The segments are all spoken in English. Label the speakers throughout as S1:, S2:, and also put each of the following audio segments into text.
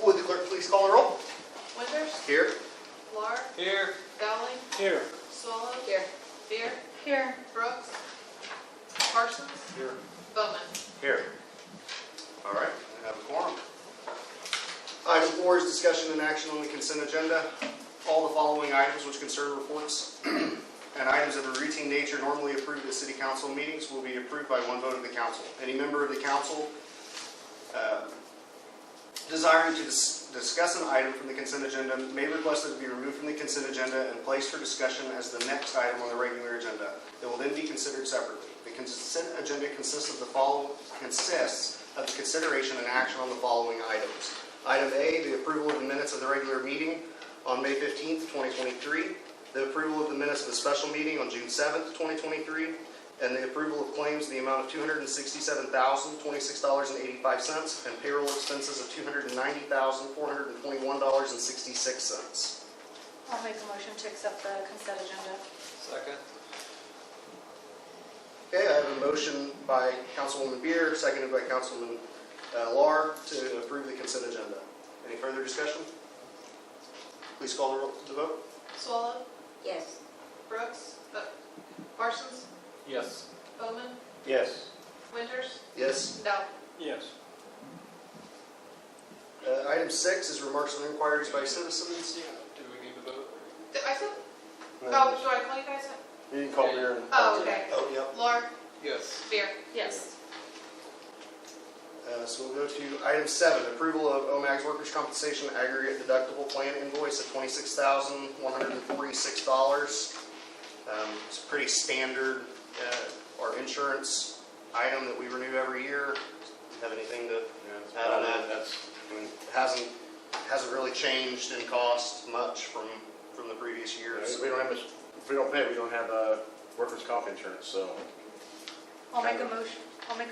S1: Would the clerk please call the roll?
S2: Winters,
S1: Here.
S2: Lahr,
S3: Here.
S2: Dowling,
S3: Here.
S2: Swallow, here, Beer,
S4: Here.
S2: Brooks, Parsons,
S1: Here.
S2: Bowman.
S1: Here. All right, I have a quorum. Item 4 is discussion and action on the consent agenda. All the following items which concern reports and items of a routine nature normally approved at city council meetings will be approved by one vote of the council. Any member of the council desiring to discuss an item from the consent agenda may request it to be removed from the consent agenda and placed for discussion as the next item on the regular agenda. It will then be considered separately. The consent agenda consists of the consideration and action on the following items. Item A, the approval of the minutes of the regular meeting on May 15th, 2023, the approval of the minutes of the special meeting on June 7th, 2023, and the approval of claims in the amount of $267,026.85 and payroll expenses of $290,421.66.
S4: I'll make a motion to accept the consent agenda.
S3: Second.
S1: Okay, I have a motion by Councilwoman Beer, seconded by Councilman Lahr to approve the consent agenda. Any further discussion? Please call the vote.
S2: Swallow,
S4: Yes.
S2: Brooks, Parsons,
S3: Yes.
S2: Bowman,
S3: Yes.
S2: Winters,
S1: Yes.
S2: Dowling.
S3: Yes.
S1: Item 6 is remarks and inquiries by citizens.
S3: Do we need to vote?
S2: I said, do I call you guys?
S1: You can call Beer.
S2: Oh, okay.
S1: Oh, yep.
S2: Lahr,
S3: Yes.
S2: Beer.
S4: Yes.
S1: So we'll go to item 7, approval of OMAG's workers' compensation aggregate deductible plan invoice of $26,146. It's a pretty standard our insurance item that we renew every year. Do you have anything to add on that? It hasn't really changed in cost much from the previous years.
S5: We don't have much. If we don't pay, we don't have workers' comp insurance. So
S4: I'll make a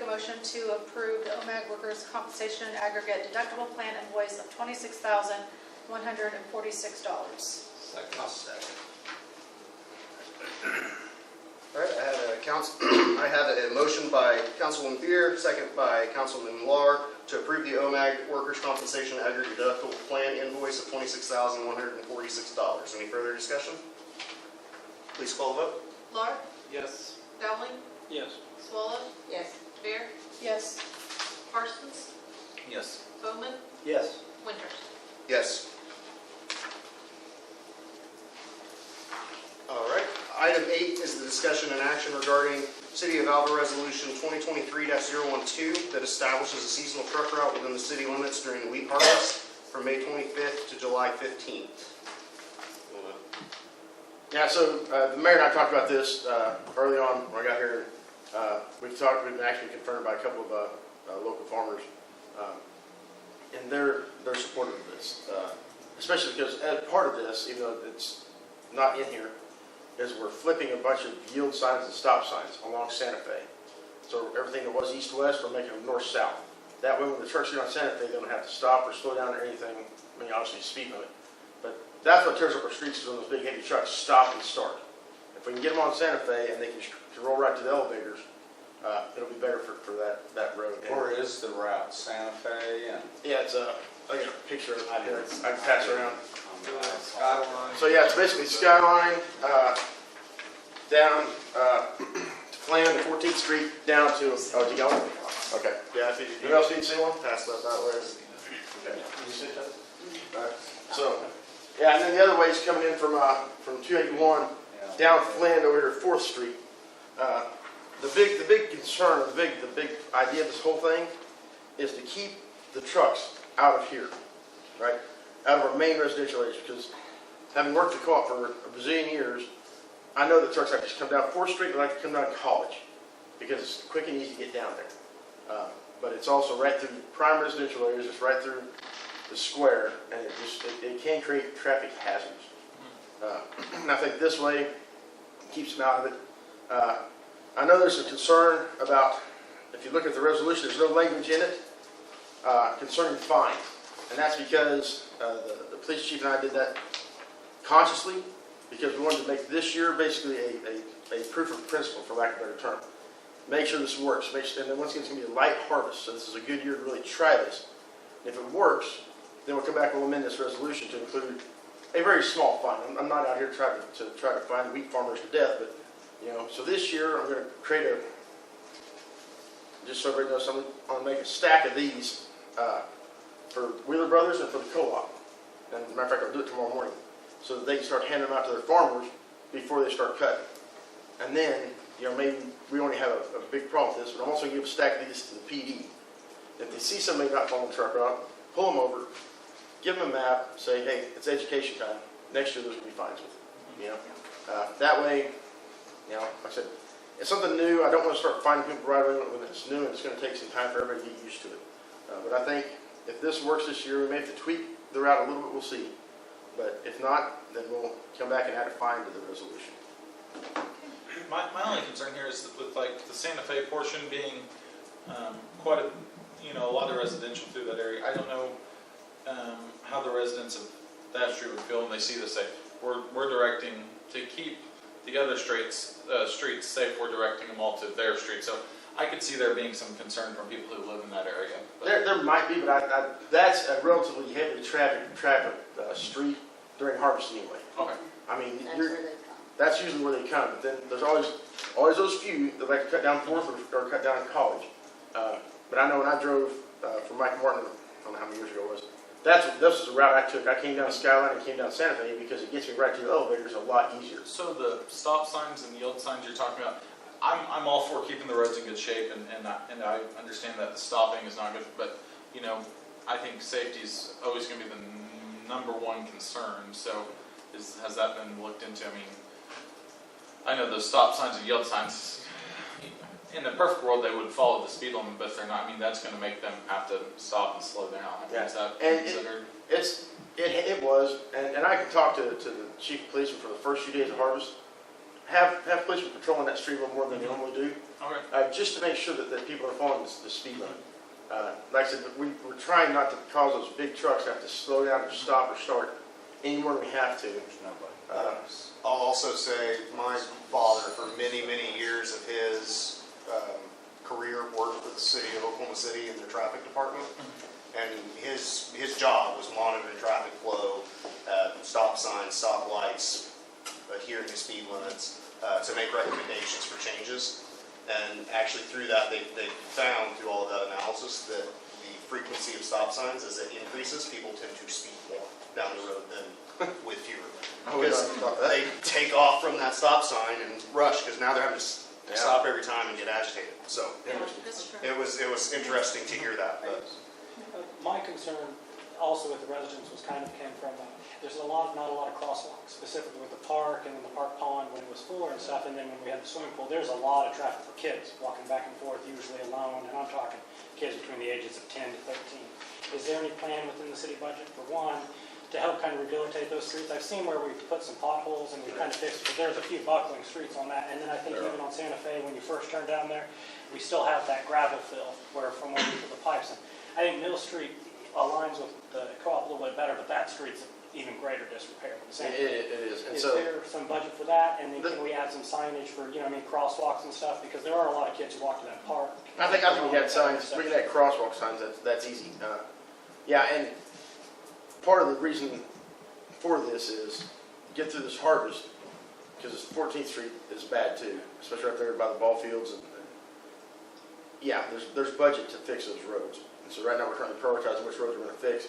S4: motion to approve the OMAG workers' compensation aggregate deductible plan invoice of $26,146.
S3: Second.
S1: All right, I have a motion by Councilwoman Beer, second by Councilman Lahr to approve the OMAG workers' compensation aggregate deductible plan invoice of $26,146. Any further discussion? Please call the vote.
S2: Lahr,
S3: Yes.
S2: Dowling,
S3: Yes.
S2: Swallow,
S4: Yes.
S2: Beer,
S4: Yes.
S2: Parsons,
S3: Yes.
S2: Bowman,
S3: Yes.
S2: Winters.
S1: Yes. All right. Item 8 is the discussion and action regarding City of Alva Resolution 2023-012 that establishes a seasonal truck route within the city limits during the wheat harvest from May 25th to July 15th.
S5: yeah, so the mayor and I talked about this early on when I got here. We've been actually confronted by a couple of local farmers, and they're supportive of this, especially because as part of this, even though it's not in here, is we're flipping a bunch of yield signs and stop signs along Santa Fe. So everything that was east-west, we're making them north-south. That way when the trucks get on Santa Fe, they don't have to stop or slow down or anything. I mean, obviously speed limit. But that's what tears up our streets is when those big heavy trucks stop and start. If we can get them on Santa Fe and they can roll right to the elevators, it'll be better for that road.
S6: Where is the route? Santa Fe and
S5: Yeah, it's I got a picture of it here. I can pass it around.
S3: Skyline.
S5: So yeah, it's basically Skyline down to Flan to 14th Street down to. Oh, did you go? Okay.
S1: Yeah, I think
S5: Who else needs to see one?
S1: pass that way.
S5: Okay. You see that? All right. So yeah, and then the other way is coming in from 281 down Flynn over here at 4th Street. The big concern, the big idea of this whole thing is to keep the trucks out of here, right? Out of our main residential areas, because having worked the co-op for a bazillion years, I know that trucks like to come down 4th Street, they like to come down College, because it's quick and easy to get down there. But it's also right through prime residential areas, it's right through the square, and it can create traffic hazards. And I think this way keeps them out of it. I know there's a concern about, if you look at the resolution, there's no language in it concerning fines. And that's because the police chief and I did that consciously, because we wanted to make this year basically a proof of principle, for lack of a better term. Make sure this works. And then once again, it's going to be a light harvest, so this is a good year to really try this. And if it works, then we'll come back, we'll amend this resolution to include a very small fine. I'm not out here trying to find wheat farmers to death, but, you know, so this year, I'm gonna create just so everybody knows, I'm gonna make a stack of these, for Wheeler Brothers and for the co-op. And as a matter of fact, I'll do it tomorrow morning, so that they can start handing them out to their farmers before they start cutting. And then, you know, maybe we only have a big problem with this, but I'm also gonna give a stack of these to the PD. If they see somebody not following the truck route, pull them over, give them a map, say, hey, it's education time. Next year, there's gonna be fines with it, you know? That way, you know, like I said, it's something new. I don't want to start finding people right away when it's new, and it's going to take some time for everybody to get used to it. But I think if this works this year, we may have to tweak the route a little bit. We'll see. But if not, then we'll come back and add a fine to the resolution.
S7: My only concern here is with like the Santa Fe portion being quite a lot of residential through that area. I don't know how the residents of that street would feel when they see this. Say we're directing to keep the other streets safe. We're directing them all to their street. So I could see there being some concern from people who live in that area. But
S5: There might be, but that's a relatively heavily trafficked street during harvest anyway.
S7: okay.
S5: I mean,
S8: That's where they come.
S5: that's usually where they come. But then there's always those few that like to cut down Fourth or cut down College. But I know when I drove from Mike Martin, I don't know how many years ago it was. This is the route I took. I came down Skyline and came down Santa Fe because it gets me right to the elevators a lot easier.
S7: So the stop signs and yield signs you're talking about, I'm all for keeping the roads in good shape, and I understand that the stopping is not good, but you know, I think safety is always going to be the number one concern. So has that been looked into? I mean, I know those stop signs and yield signs, in a perfect world they would follow the speed limit, but if they're not, I mean, that's going to make them have to stop and slow down. I mean, is that considered?
S5: It was, and I can talk to the chief of policeman for the first few days of harvest. Have policemen patrolling that street a little more than they normally do,
S7: Okay.
S5: just to make sure that people are following the speed limit. Like I said, we're trying not to cause those big trucks to have to slow down or stop or start any more than we have to.
S1: I'll also say my father, for many, many years of his career, worked for the city of Oklahoma City in the traffic department. And his job was monitoring traffic flow, stop signs, stop lights, adhering to speed limits, to make recommendations for changes. And actually through that, they found through all of that analysis that the frequency of stop signs, as it increases, people tend to speed more down the road than with fewer. Because they take off from that stop sign and rush, because now they're having to stop every time and get agitated. So
S4: That's true.
S1: it was interesting to hear that. But
S9: My concern also with the residents was came from, there's not a lot of crosswalks, specifically with the park and the park pond when it was fuller and stuff, and then when we had the swimming pool, there's a lot of traffic for kids walking back and forth, usually alone, and I'm talking kids between the ages of 10 to 13. Is there any plan within the city budget, for one, to help kind of rehabilitate those streets? I've seen where we've put some potholes and we've kind of fixed, but there's a few buckling streets on that, and then I think even on Santa Fe, when you first turn down there, we still have that gravel fill where from where we put the pipes in. I think Mill Street aligns with the co-op a little bit better, but that street's even greater disrepair.
S5: It is. And
S9: Is
S5: so
S9: there some budget for that? And then can we add some signage for, crosswalks and stuff? Because there are a lot of kids who walk to that park.
S5: I think we had signs. We can add crosswalk signs. That's easy. And part of the reason for this is get through this harvest, because 14th Street is bad too, especially right there by the ball fields. And there's budget to fix those roads. And so right now we're trying to prioritize which roads we're going to fix.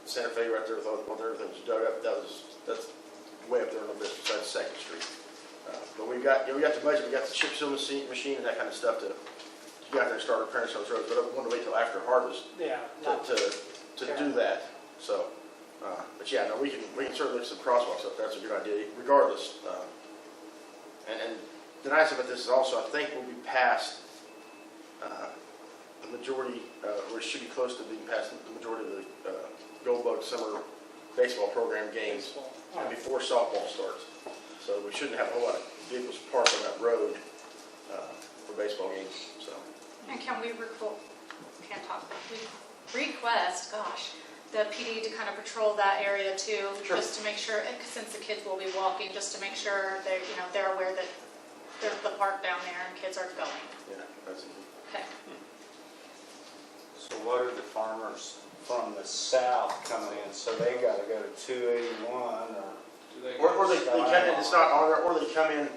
S5: Santa Fe right there with all everything was dug up. That's way up there on the list besides 2nd Street. But we got the budget. We got the chip seal machine and that kind of stuff to get out there and start repairing some of those roads. But I want to wait till after harvest to do that. So, we can certainly look at some crosswalks up. That's a good idea. Regardless, and the nice about this is also I think we'll be past the majority, or should be close to being past the majority of the Gold Bug summer baseball program games and before softball starts. So we shouldn't have a whole lot of vehicles parked on that road for baseball games. So.
S4: And can we request, the PD to kind of patrol that area too,
S5: Sure.
S4: just to make sure, since the kids will be walking, just to make sure they're aware that there's the park down there and kids are going.
S5: Yeah, that's easy.
S4: Okay.
S6: So what are the farmers from the south coming in, so they gotta go to 281
S5: Or they come in, it's not on there, or they come in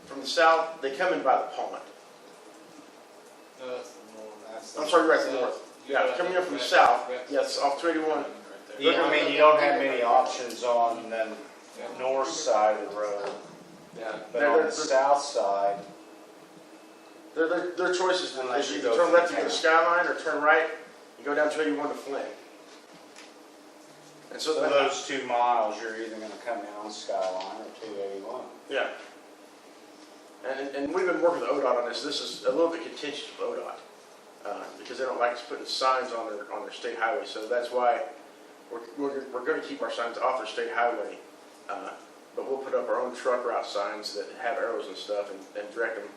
S5: from the south, they come in by the pond.
S3: No, that's the north.
S5: I'm sorry, right to the north. Yeah, coming in from the south, yes, off 281.
S6: Yeah, I mean, you don't have many options on the north side of the road,
S3: Yeah.
S6: but on the south side,
S5: Their choices,
S6: Unless
S5: is
S6: you
S5: you
S6: go
S5: turn
S6: through
S5: left to go to
S6: town.
S5: Skyline, or turn right, you go down 281 to Flint. And
S6: so those 2 miles, you're either gonna come in on Skyline or 281.
S5: Yeah. And we've been working with ODOT on this. This is a little bit contentious with ODOT, because they don't like us putting signs on their state highway. So that's why we're going to keep our signs off their state highway, but we'll put up our own truck route signs that have arrows and stuff and direct them.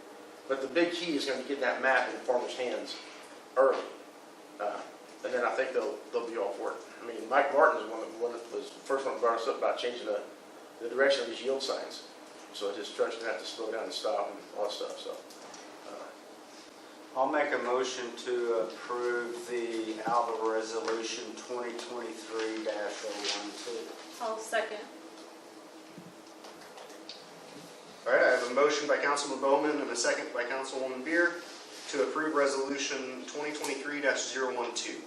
S5: But the big key is going to be getting that map in the farmer's hands early, and then I think they'll be all for it. I mean, Mike Martin's one that was the first one that brought us up about changing the direction of these yield signs. So his trucks gonna have to slow down and stop and all that stuff, so.
S6: I'll make a motion to approve the Alva Resolution 2023-012.
S4: I'll second.
S1: All right, I have a motion by Councilman Bowman and a second by Councilwoman Beer to approve Resolution 2023-012.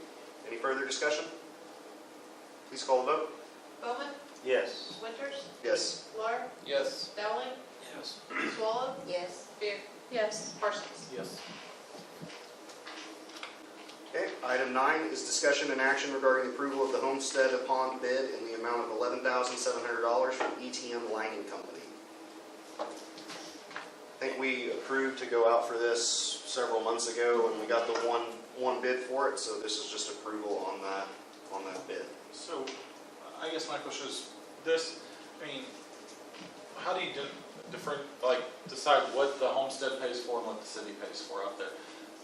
S1: Any further discussion? Please call the vote.
S2: Bowman,
S6: Yes.
S2: Winters,
S1: Yes.
S2: Lahr,
S3: Yes.
S2: Dowling,
S3: Yes.
S2: Swallow,
S8: Yes.
S2: Beer,
S4: Yes.
S2: Parsons.
S3: Yes.
S1: Okay, item 9 is discussion and action regarding approval of the Homestead Pond bid in the amount of $11,700 from ETM Lining Company. I think we approved to go out for this several months ago, and we got the one bid for it, so this is just approval on that bid.
S7: So, I guess my question is this, I mean, how do you decide what the homestead pays for and what the city pays for out there?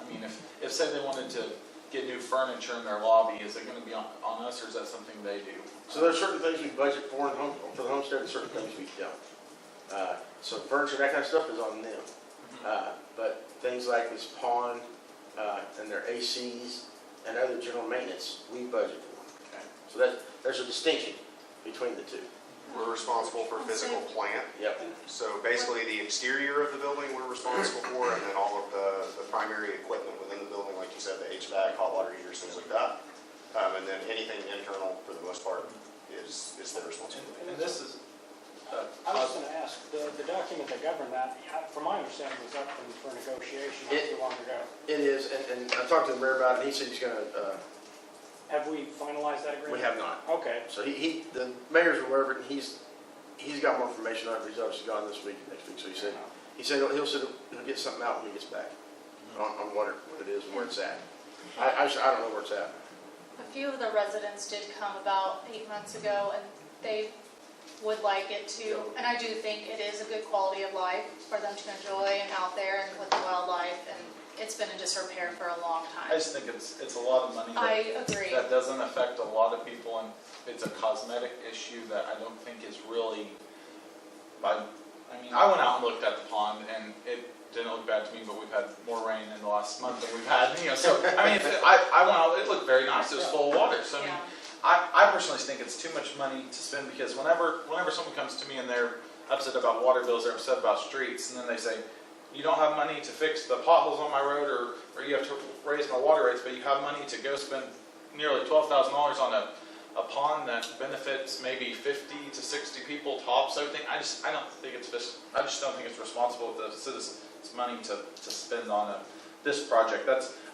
S7: I mean, if say they wanted to get new furniture in their lobby, is it gonna be on us, or is that something they do?
S5: So there's certain things we budget for the homestead and certain things we don't. So furniture, that kind of stuff is on them. But things like this pond, and their ACs and other general maintenance, we budget for.
S7: Okay.
S5: So there's a distinction between the two.
S1: We're responsible for physical plant.
S5: Yep.
S1: So basically, the exterior of the building we're responsible for, and then all of the primary equipment within the building, like you said, the HVAC, hot water heaters, things like that. And then anything internal, for the most part, is their responsibility.
S7: And this is,
S9: I was going to ask, the document that governed that, from my understanding, was up for negotiation not too long ago.
S5: It is, and I talked to the mayor about it, and he said he's going to,
S9: Have we finalized that agreement?
S5: we have not.
S9: Okay.
S5: So the mayor's aware of it, and he's got more information on it. He's obviously gone this week, next week. So he said he'll get something out when he gets back on what it is and where it's at. I don't know where it's at.
S4: A few of the residents did come about 8 months ago, and they would like it to, and I do think it is a good quality of life for them to enjoy and out there and with the wildlife, and it's been in disrepair for a long
S7: I
S4: time.
S7: just think it's a lot of money
S4: I agree.
S7: that doesn't affect a lot of people, and it's a cosmetic issue that I don't think is really, I went out and looked at the pond, and it didn't look bad to me, but we've had more rain in the last month than we've had, so, I mean, I went out, it looked very nice, it was full of water, so, I mean,
S4: Yeah.
S7: I personally think it's too much money to spend, because whenever someone comes to me and they're upset about water bills, they're upset about streets, and then they say, you don't have money to fix the potholes on my road, or you have to raise my water rates, but you have money to go spend nearly $12,000 on a pond that benefits maybe 50 to 60 people tops, everything. I just don't think it's responsible with the citizens' money to spend on this project.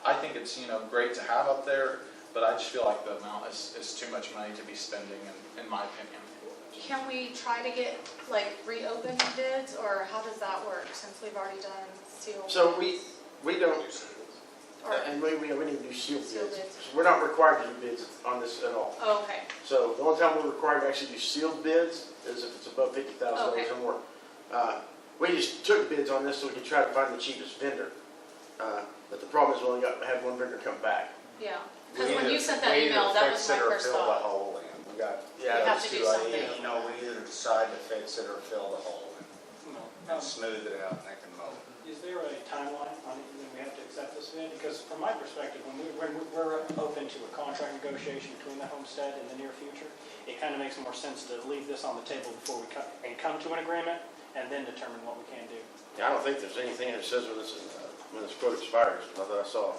S7: I think it's great to have up there, but I just feel like the amount is too much money to be spending, in my opinion.
S4: Can we try to get, reopen bids, or how does that work, since we've already done sealed?
S5: So we don't,
S4: Or-
S5: and we need to do sealed
S4: Sealed
S5: bids.
S4: bids.
S5: So we're not required to do bids on this at all.
S4: Oh, okay.
S5: So the only time we're required to actually do sealed bids is if it's above $50,000
S4: Okay.
S5: or more. We just took bids on this so we could try to find the cheapest vendor. But the problem is we only had one vendor come back.
S4: Yeah, because when you sent that email, that was my first
S6: We either fix it or fill the
S4: thought.
S6: hole in. We got,
S5: Yeah,
S4: We have
S6: those
S4: to do
S6: two
S4: something.
S6: ideas. We either decide to fix it or fill the hole in, and smooth it out and they can mow.
S9: Is there a timeline on when we have to accept this? this bid? Because from my perspective, when we're open to a contract negotiation between the homestead in the near future, it kind of makes more sense to leave this on the table before we come to an agreement and then determine what we can do.
S5: Yeah, I don't think there's anything that says when this quote expires, not that I saw.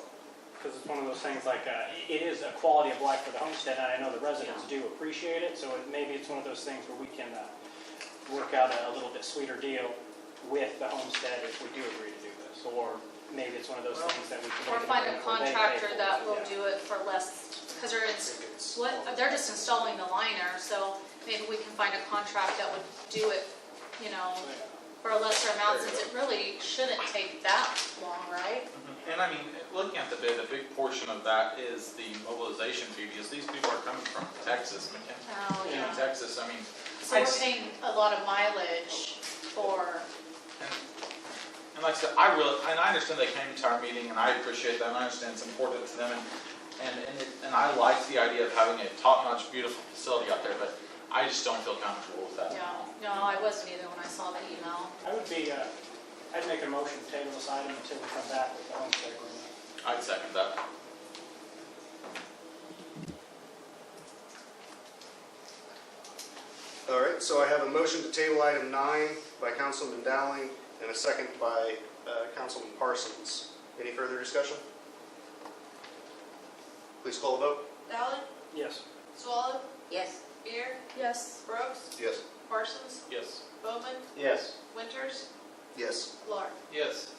S9: Because it's one of those things like, it is a quality of life for the homestead, and I know the residents do appreciate it, so maybe it's one of those things where we can work out a little bit sweeter deal with the homestead if we do agree to do this. Or maybe it's one of those things that we can.
S4: Or find a contractor that will do it for less, because they're just installing the liner, so maybe we can find a contract that would do it, for a lesser amount, since it really shouldn't take that long, right?
S7: And I mean, looking at the bid, a big portion of that is the mobilization fee, because these people are coming from Texas,
S4: Oh,
S7: McKinney,
S4: yeah.
S7: Texas, I mean.
S4: So we're paying a lot of mileage for,
S7: And like I said, I understand they came to our meeting, and I appreciate that, and I understand it's important to them, and I like the idea of having a top-notch, beautiful facility out there, but I just don't feel comfortable with that.
S4: no, I wasn't either when I saw the email.
S9: I'd make a motion to table this item until we come back with the homestead agreement.
S7: I'd second that.
S1: All right, so I have a motion to table item 9 by Councilman Dowling and a second by Councilman Parsons. Any further discussion? Please call the vote.
S2: Dowling,
S9: Yes.
S2: Swallow,
S8: Yes.
S2: Beer,
S4: Yes.
S2: Brooks,
S1: Yes.
S2: Parsons,
S7: Yes.
S2: Bowman,
S6: Yes.
S2: Winters,
S1: Yes.
S2: Clark.
S7: Yes.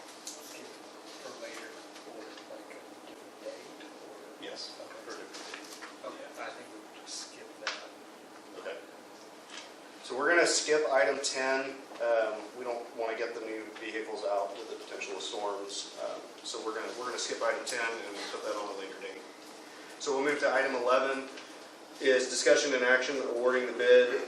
S3: For later, or like a different date, or?
S1: Yes.
S3: Okay, I think we would just skip that.
S1: Okay. So we're going to skip item 10. We don't want to get the new vehicles out with the potential of storms. So we're going to skip item 10 and put that on a later date. So we'll move to item 11 is discussion and action awarding the bid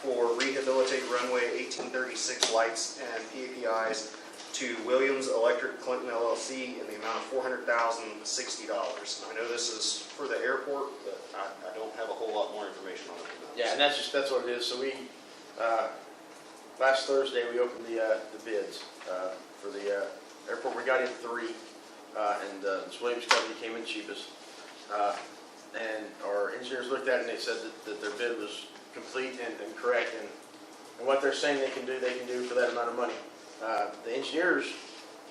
S1: for Rehabilitate Runway 1836 lights and PAPIs to Williams Electric Clinton LLC in the amount of $400,060. I know this is for the airport, but I don't have a whole lot more information on it than that.
S5: Yeah, and that's what it is. So we, last Thursday, we opened the bids for the airport. We got in 3, and this Williams company came in cheapest. And our engineers looked at it and they said that their bid was complete and correct. And what they're saying they can do for that amount of money. The engineers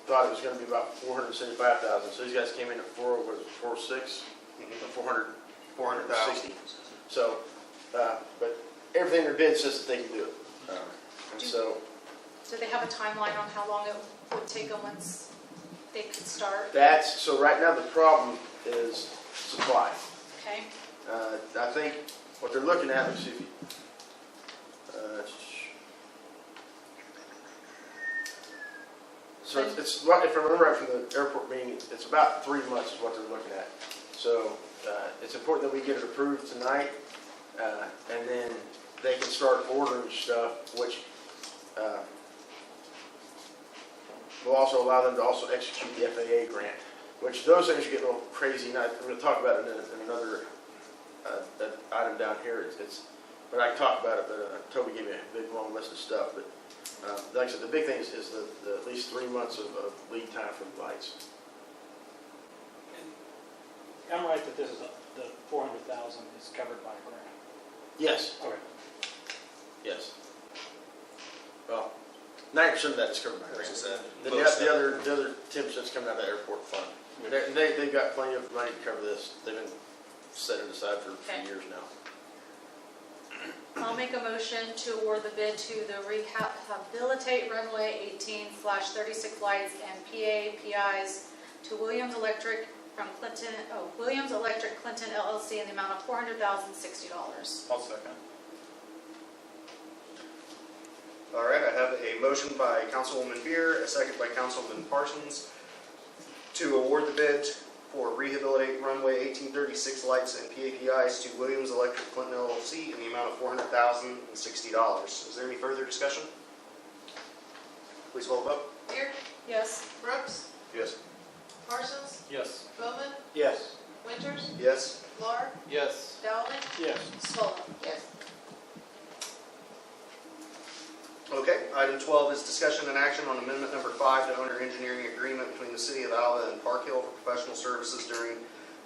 S5: thought it was going to be about $475,000. So these guys came in at 406,
S1: Mhm.
S5: or
S1: 400,000.
S5: So, but everything in their bid says that they can do it. And so
S4: Do they have a timeline on how long it would take them once they could start?
S5: so right now the problem is supply.
S4: Okay,
S5: I think what they're looking at, let's see if you, so it's, if I remember right from the airport meeting, it's about 3 months is what they're looking at. So it's important that we get it approved tonight, and then they can start ordering stuff, which will also allow them to also execute the FAA grant, which those things are getting a little crazy. And I'm going to talk about it in another item down here. But I can talk about it, but Toby gave me a big long list of stuff. But like I said, the big thing is the at least 3 months of lead time for the lights.
S9: I'm right that this is, the 400,000 is covered by a grant?
S5: Yes.
S9: Okay.
S5: Yes. Well, 90% of that is covered by grant.
S1: As I said,
S5: The
S1: most
S5: other 10% is coming out of the airport fund. They've got plenty of money to cover this. They've been setting it aside for a
S4: Okay.
S5: few years now.
S4: I'll make a motion to award the bid to the Rehabilitate Runway 18/36 lights and PAPIs to Williams Electric Clinton LLC in the amount of $400,060.
S7: I'll second.
S1: All right, I have a motion by Councilwoman Beer, a second by Councilman Parsons to award the bid for Rehabilitate Runway 1836 lights and PAPIs to Williams Electric Clinton LLC in the amount of $400,060. Is there any further discussion? Please call the vote.
S2: Beer,
S4: Yes.
S2: Brooks,
S1: Yes.
S2: Parsons,
S7: Yes.
S2: Bowman,
S6: Yes.
S2: Winters,
S1: Yes.
S2: Laura,
S7: Yes.
S2: Dowling,
S9: Yes.
S2: Swallow. Yes.
S1: Okay, item 12 is discussion and action on amendment number 5 to owner engineering agreement between the City of Alva and Park Hill for professional services during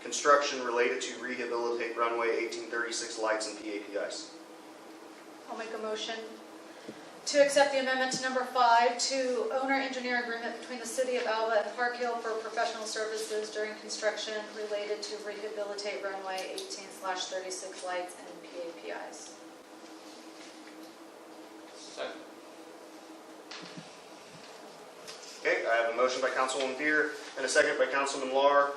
S1: construction related to rehabilitate runway 1836 lights and PAPIs.
S4: I'll make a motion to accept the amendment to number 5 to owner engineer agreement between the City of Alva and Park Hill for professional services during construction related to rehabilitate runway 18/36 lights and PAPIs.
S7: Second.
S1: Okay, I have a motion by Councilwoman Beer and a second by Councilman Lahr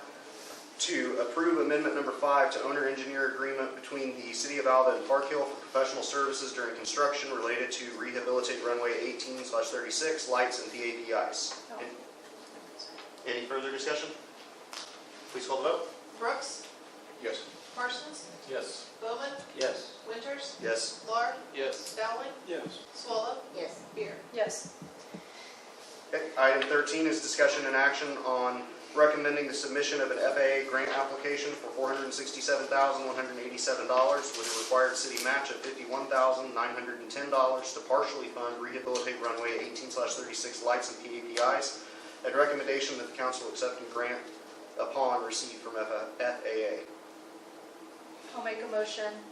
S1: to approve amendment number 5 to owner engineer agreement between the City of Alva and Park Hill for professional services during construction related to rehabilitate runway 18/36 lights and PAPIs.
S4: No.
S1: Any further discussion? Please call the vote.
S2: Brooks,
S1: Yes.
S2: Parsons,
S7: Yes.
S2: Bowman,
S6: Yes.
S2: Winters,
S1: Yes.
S2: Laura,
S7: Yes.
S2: Dowling,
S9: Yes.
S2: Swallow. Yes. Beer.
S4: Yes.
S1: Okay, item 13 is discussion and action on recommending the submission of an FAA grant application for $467,187 with a required city match of $51,910 to partially fund rehabilitate runway 18/36 lights and PAPIs, and recommendation that the council accept the grant upon receipt from FAA.
S4: I'll make a motion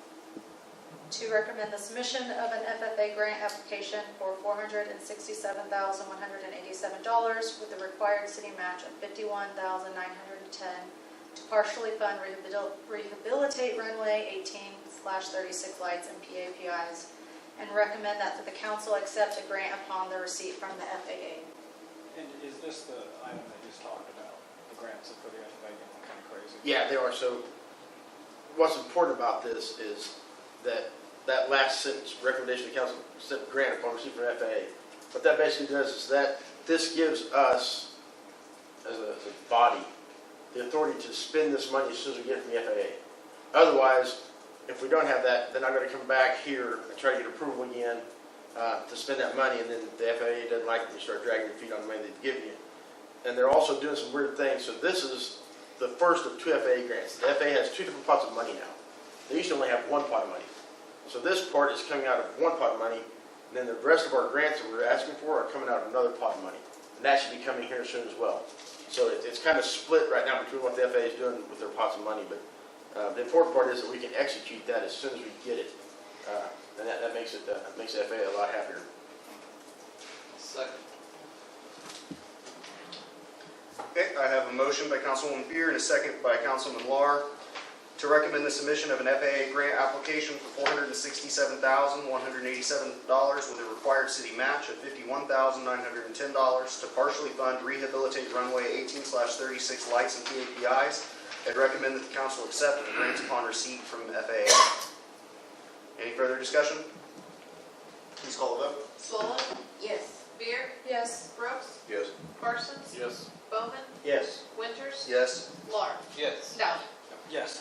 S4: to recommend the submission of an FFA grant application for $467,187 with the required city match of $51,910 to partially fund rehabilitate runway 18/36 lights and PAPIs, and recommend that the council accept the grant upon the receipt from the FAA.
S9: And is this the item they just talked about, the grants for the FAA going kind of crazy?
S5: Yeah, they are. So what's important about this is that last sentence, recommendation to council accept grant upon receipt from FAA. What that basically does is that this gives us, as a body, the authority to spend this money as soon as we get it from the FAA. Otherwise, if we don't have that, then I'm going to come back here and try to get approval again to spend that money, and then the FAA doesn't like it, you start dragging your feet on the money they've given you. And they're also doing some weird things. So this is the first of 2 FAA grants. The FAA has 2 different pots of money now. They used to only have 1 pot of money. So this part is coming out of 1 pot of money, and then the rest of our grants that we're asking for are coming out of another pot of money. And that should be coming here soon as well. So it's kind of split right now between what the FAA is doing with their pots of money, but the important part is that we can execute that as soon as we get it. And that makes the FAA a lot happier.
S7: Second.
S1: Okay, I have a motion by Councilwoman Beer and a second by Councilman Lahr to recommend the submission of an FAA grant application for $467,187 with a required city match of $51,910 to partially fund rehabilitate runway 18/36 lights and PAPIs, and recommend that the council accept the grants upon receipt from FAA. Any further discussion? Please call the vote.
S2: Swallow. Yes. Beer,
S4: Yes.
S2: Brooks,
S1: Yes.
S2: Parsons,
S7: Yes.
S2: Bowman,
S6: Yes.
S2: Winters,
S1: Yes.
S2: Laura,
S7: Yes.
S2: Dowling.
S9: Yes.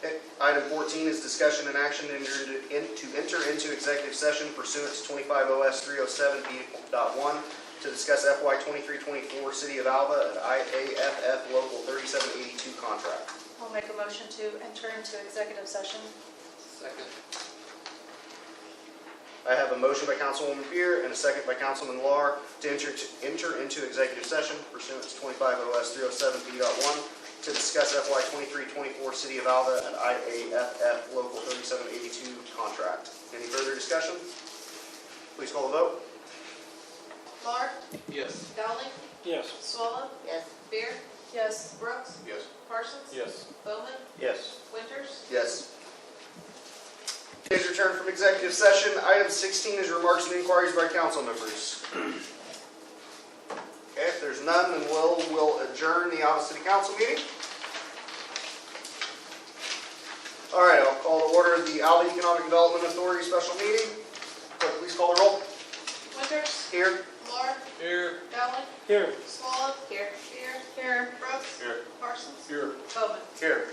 S1: Okay, item 14 is discussion and action to enter into executive session pursuant to 25 OS 307B.1 to discuss FY 23-24 City of Alva and IAFF Local 3782 contract.
S4: I'll make a motion to enter into executive session.
S7: Second.
S1: I have a motion by Councilwoman Beer and a second by Councilman Lahr to enter into executive session pursuant to 25 OS 307B.1 to discuss FY 23-24 City of Alva and IAFF Local 3782 contract. Any further discussion? Please call the vote.
S2: Laura,
S7: Yes.
S2: Dowling,
S9: Yes.
S2: Swallow. Yes. Beer,
S4: Yes.
S2: Brooks,
S1: Yes.
S2: Parsons,
S7: Yes.
S2: Bowman,
S6: Yes.
S2: Winters,
S1: Yes. Please return from executive session. Item 16 is remarks and inquiries by council members. Okay, if there's none, then we'll adjourn the Alva City Council meeting. All right, I'll call to order the Alva Economic Development Authority special meeting. Clerk, please call the roll.
S2: Winters,
S1: Here.
S2: Laura,
S7: Here.
S2: Dowling,
S9: Here.
S2: Swallow. Here. Beer,
S4: Here.
S2: Brooks,
S7: Here.
S2: Parsons,
S7: Here.
S2: Bowman.
S1: Here.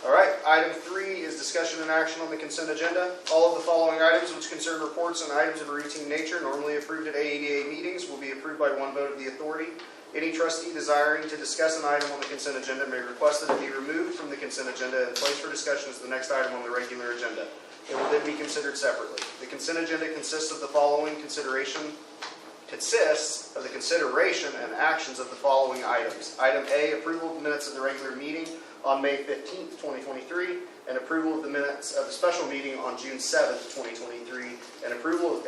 S1: All right, item 3 is discussion and action on the consent agenda. All of the following items which concern reports and items of a routine nature normally approved at AEDA meetings will be approved by one vote of the authority. Any trustee desiring to discuss an item on the consent agenda may request that it be removed from the consent agenda and placed for discussion as the next item on the regular agenda. It will then be considered separately. The consent agenda consists of the consideration and actions of the following items. Item A, approval of the minutes of the regular meeting on May 15th, 2023, and approval of the minutes of the special meeting on June 7th, 2023, and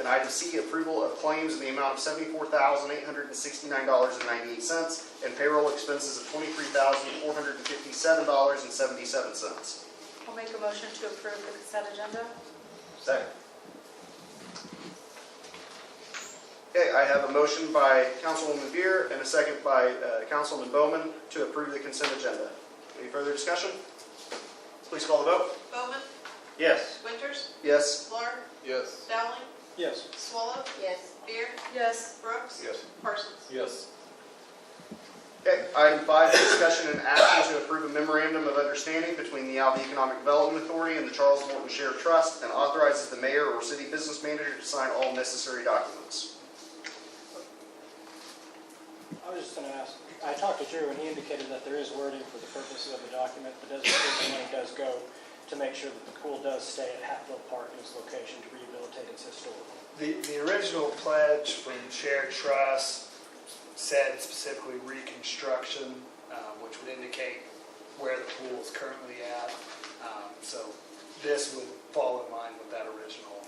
S1: item C, approval of claims in the amount of $74,869.98 and payroll expenses of $23,457.77.
S4: I'll make a motion to approve the consent agenda.
S6: Second.
S1: Okay, I have a motion by Councilwoman Beer and a second by Councilman Bowman to approve the consent agenda. Any further discussion? Please call the vote.
S2: Bowman,
S6: Yes.
S2: Winters,
S1: Yes.
S2: Clark,
S7: Yes.
S2: Dowling,
S9: Yes.
S2: Swallow. Yes. Beer,
S4: Yes.
S2: Brooks.
S6: Yes.
S2: Parsons.
S7: Yes.
S1: Okay, item 5, discussion and action to approve a memorandum of understanding between the Alva Economic Development Authority and the Charles Morton Share Trust and authorizes the mayor or city business manager to sign all necessary documents.
S9: I was just going to ask, I talked to Drew and he indicated that there is wording for the purposes of the document, but doesn't say the money does go to make sure that the pool does stay at Hatfield Park in its location to rehabilitate its historical.
S8: The original pledge from Shared Trust said specifically reconstruction, which would indicate where the pool is currently at. So this would fall in line with that original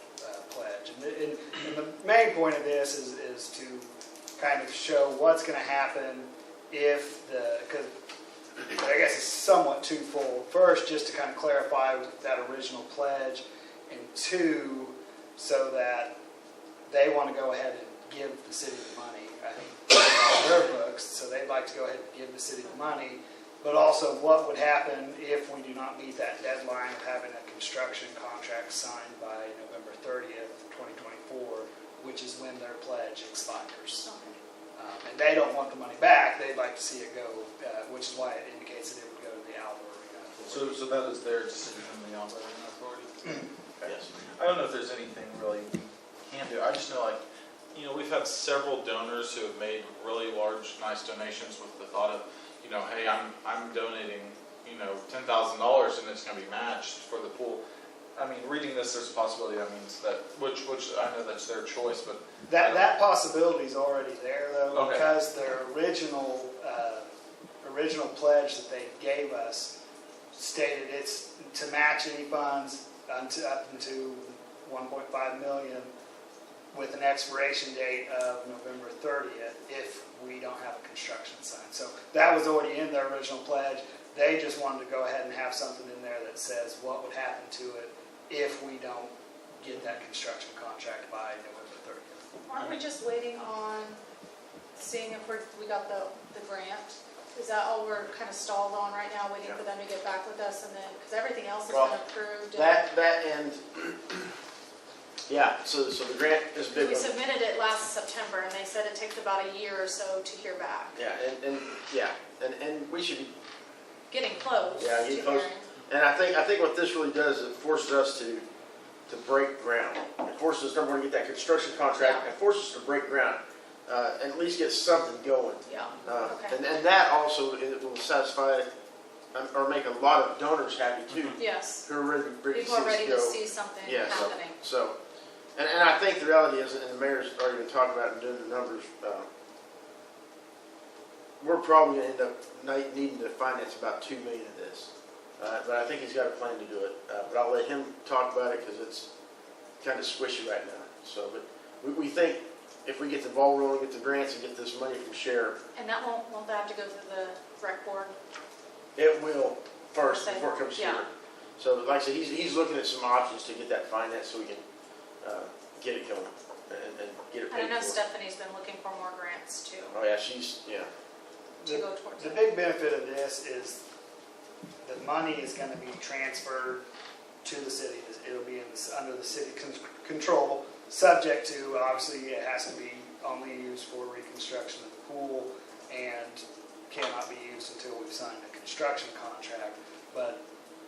S8: pledge. And the main point of this is to kind of show what's going to happen if because I guess it's somewhat twofold. First, just to kind of clarify that original pledge, and two, so that they want to go ahead and give the city the money. I think their books, so they'd like to go ahead and give the city the money, but also what would happen if we do not meet that deadline of having a construction contract signed by November 30th, 2024, which is when their pledge expires. And they don't want the money back, they'd like to see it go, which is why it indicates that it would go to the Alva Arena.
S7: So that is their decision from the Alva Authority?
S5: Yes.
S7: I don't know if there's anything really we can do. I just know, like, you know, we've had several donors who have made really large, nice donations with the thought of, you know, hey, I'm donating, you know, $10,000 and it's going to be matched for the pool. I mean, reading this, there's a possibility that means that, which I know that's their choice, but
S8: That possibility is already there, though,
S7: Okay.
S8: because their original pledge that they gave us stated it's to match any funds up to $1.5 million with an expiration date of November 30th if we don't have a construction sign. So that was already in their original pledge. They just wanted to go ahead and have something in there that says what would happen to it if we don't get that construction contract by November 30th.
S4: Aren't we just waiting on seeing if we got the grant? Is that all we're kind of stalled on right now, waiting for them to get back with us, and then, because everything else has
S5: Well,
S4: been approved?
S5: That and yeah, so the grant is big.
S4: We submitted it last September, and they said it takes about a year or so to hear back.
S5: Yeah, and we should be.
S4: Getting close.
S5: Yeah, getting
S4: to
S5: close.
S4: hearing.
S5: And I think what this really does is it forces us to break ground. It forces us, number one, to get that construction contract.
S4: Yeah.
S5: It forces us to break ground and at least get something going.
S4: Yeah, okay.
S5: And that also it will satisfy or make a lot of donors happy too.
S4: Yes.
S5: Who are ready
S4: People are ready to see something happening.
S5: So, and I think the reality is, and the mayor's already been talking about and doing the numbers, we're probably going to end up needing to finance about $2 million of this. But I think he's got a plan to do it. But I'll let him talk about it because it's kind of squishy right now. So, but we think if we get the ball rolling, get the grants, and get this money from sheriff,
S4: And that won't that have to go through the rec board?
S5: it will first
S4: Okay.
S5: before it comes
S4: Yeah.
S5: here. So, like I said, he's looking at some options to get that financed so we can get it going and get it
S4: And I
S5: paid
S4: know
S5: for.
S4: Stephanie's been looking for more grants too,
S5: Oh yeah, she's
S4: to go towards
S8: The
S4: it.
S8: big benefit of this is the money is going to be transferred to the city. It'll be under the city control, subject to, obviously, it has to be only used for reconstruction of the pool and cannot be used until we've signed a construction contract. But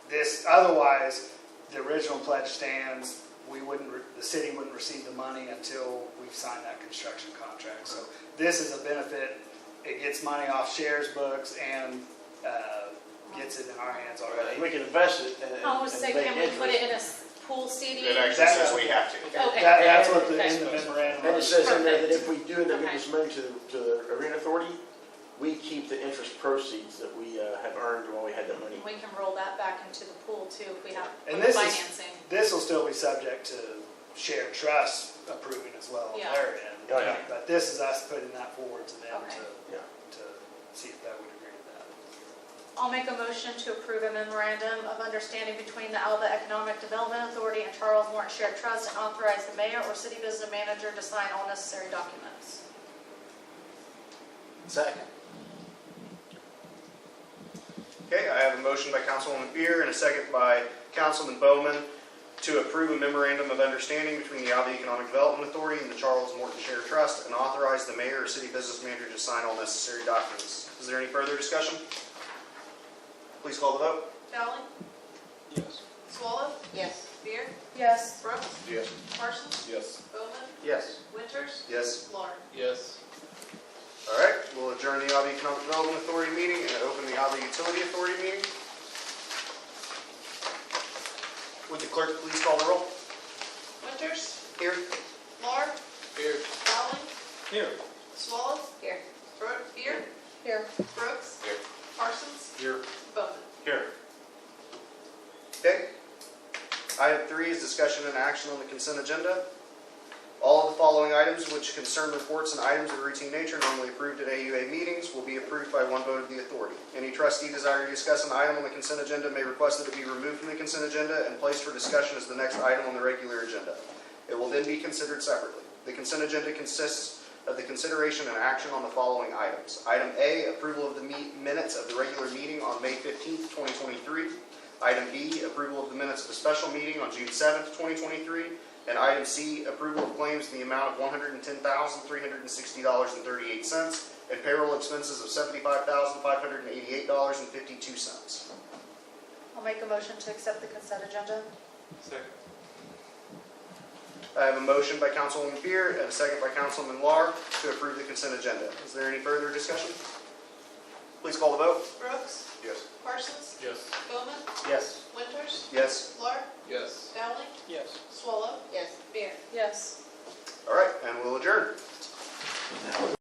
S8: this, otherwise, the original pledge stands. The city wouldn't receive the money until we've signed that construction contract. So this is a benefit it gets money off shares books and gets it in our hands already.
S5: We can invest it and
S4: I was saying,
S5: make
S4: can we put
S5: interest.
S4: it in a pool CD?
S1: It actually says we have to.
S4: Okay.
S8: That's what
S4: Okay.
S8: in the memorandum.
S5: And it says in there that
S4: Perfect.
S5: if we do end up
S4: Okay.
S5: giving this money to the arena authority, we keep the interest proceeds that we have earned while we had that money.
S4: We can roll that back into the pool too if we have
S8: And this is-
S4: financing.
S8: This will still be subject to shared trust approving as well on
S4: Yeah.
S8: their end.
S5: Oh, yeah.
S8: But this is us putting that forward to them
S4: Okay.
S5: Yeah.
S8: to see if they would agree to that.
S4: I'll make a motion to approve a memorandum of understanding between the Alva Economic Development Authority and Charles Morton Shared Trust and authorize the mayor or city business manager to sign all necessary documents.
S3: Second.
S1: Okay, I have a motion by Councilwoman Beer and a second by Councilman Bowman to approve a memorandum of understanding between the Alva Economic Development Authority and the Charles Morton Share Trust and authorize the mayor or city business manager to sign all necessary documents. Is there any further discussion? Please call the vote.
S2: Dowling?
S3: Yes.
S2: Swallow? Yes. Beer?
S4: Yes.
S2: Brooks?
S3: Yes.
S2: Parsons?
S7: Yes.
S2: Bowman?
S5: Yes.
S2: Winters?
S1: Yes.
S2: Laura?
S7: Yes.
S1: All right, we'll adjourn the Alva Economic Development Authority meeting and open the Alva Utility Authority meeting. Would the clerk please call the roll?
S2: Winters?
S1: Here.
S2: Laura?
S7: Here.
S2: Dowling?
S3: Here.
S2: Swallow? Here. Beer?
S4: Here.
S2: Brooks?
S7: Here.
S2: Parsons?
S1: Here.
S2: Bowman?
S1: Here. Okay. Item 3 is discussion and action on the consent agenda. All of the following items which concern reports and items of routine nature normally approved at AUA meetings will be approved by one vote of the authority. Any trustee desiring to discuss an item on the consent agenda may request that it be removed from the consent agenda and placed for discussion as the next item on the regular agenda. It will then be considered separately. The consent agenda consists of the consideration and action on the following items. Item A, approval of the minutes of the regular meeting on May 15th, 2023. Item B, approval of the minutes of the special meeting on June 7th, 2023. And item C, approval of claims in the amount of $110,360.38 and payroll expenses of $75,588.52.
S4: I'll make a motion to accept the consent agenda.
S7: Second.
S1: I have a motion by Councilwoman Beer and a second by Councilman Lahr to approve the consent agenda. Is there any further discussion? Please call the vote.
S2: Brooks?
S1: Yes.
S2: Parsons?
S7: Yes.
S2: Bowman?
S3: Yes.
S2: Winters?
S1: Yes.
S2: Laura?
S7: Yes.
S2: Dowling?
S3: Yes.
S2: Swallow? Yes. Beer?
S4: Yes.
S1: All right, and we'll adjourn.
S5: That was